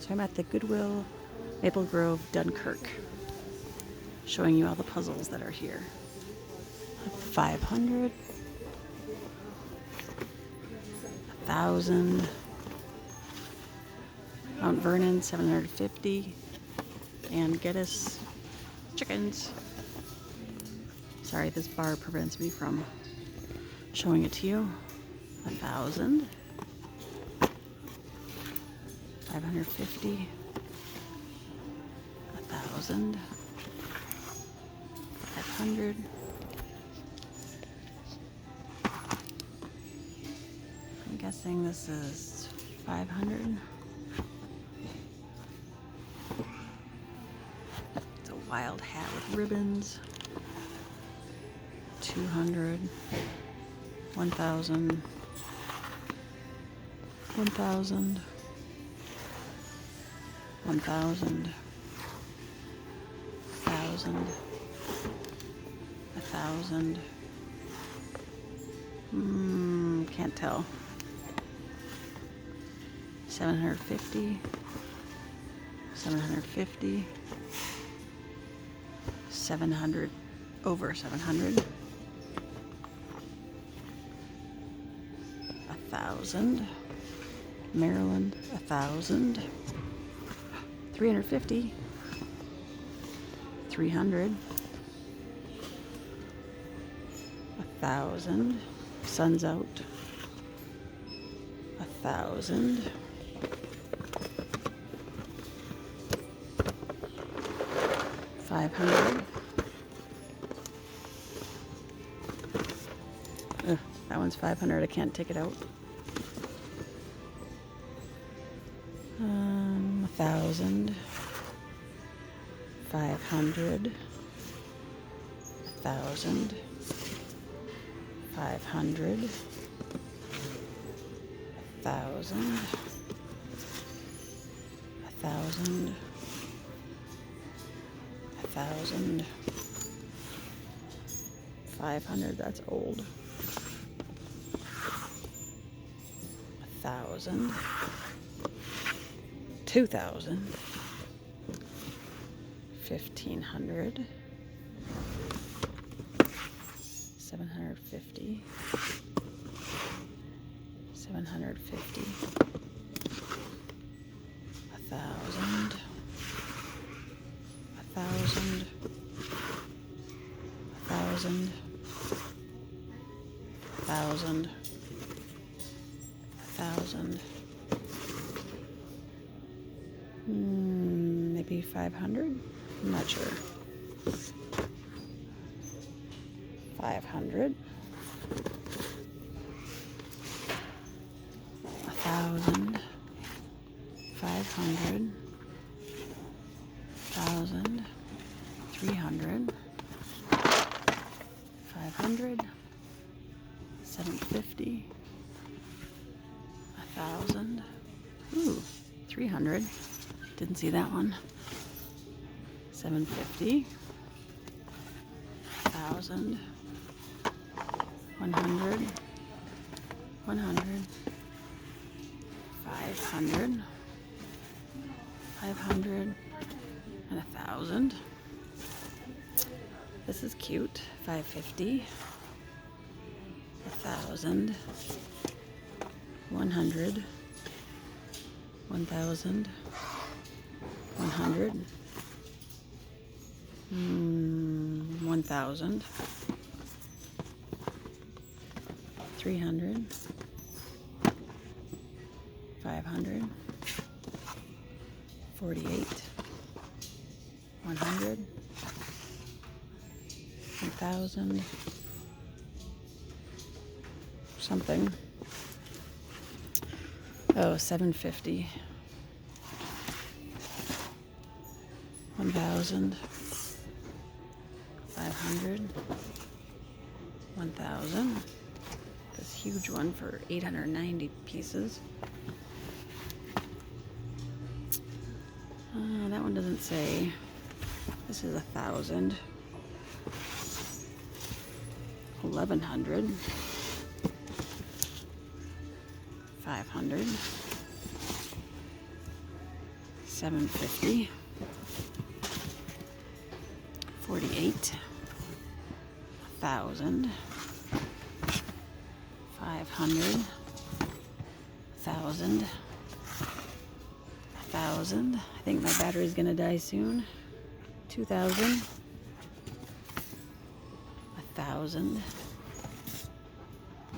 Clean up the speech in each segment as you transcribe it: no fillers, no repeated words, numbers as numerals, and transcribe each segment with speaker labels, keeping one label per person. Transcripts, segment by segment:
Speaker 1: So I'm at the Goodwill Maple Grove, Dunkirk, showing you all the puzzles that are here. 500, 1,000, Mount Vernon 750, and Geddes chickens. Sorry, this bar prevents me from showing it to you. 1,000, 550, 1,000, 500, I'm guessing this is 500. It's a wild hat with ribbons. 200, 1,000, 1,000, 1,000, 1,000, 1,000. Can't tell. 750, 750, 700, over 700. 1,000, Maryland, 1,000, 350, 300, 1,000, sun's out, 1,000, 500. Ugh, that one's 500. I can't take it out. 1,000, 500, 1,000, 500, 1,000, 1,000, 1,000, 500. That's old. 1,000. 2,000, 1,500, 750, 750, 1,000, 1,000, 1,000, 1,000, 1,000. Maybe 500? I'm not sure. 500. 1,000. 500. 1,000. 300. 500. 750. 1,000. Ooh, 300. Didn't see that one. 750, 1,000, 100, 100, 500, 500, and 1,000. This is cute. 550, 1,000, 100, 1,000, 100, 1,000, 300, 500, 48, 100, 1,000, something. Oh, 750. 1,000, 500, 1,000. This huge one for 890 pieces. That one doesn't say. This is 1,000. 1,100. 500. $7.50. 48. 1,000. 500. 1,000. 1,000. I think my battery's gonna die soon. 2,000. 1,000.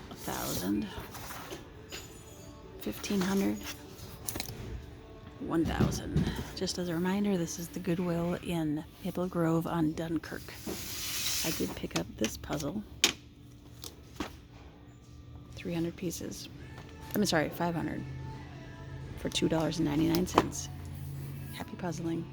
Speaker 1: 1,000. 1,500. 1,000. Just as a reminder, this is the Goodwill in Maple Grove on Dunkirk. I did pick up this puzzle. 300 pieces. I'm sorry, 500 for $2.99. Happy puzzling.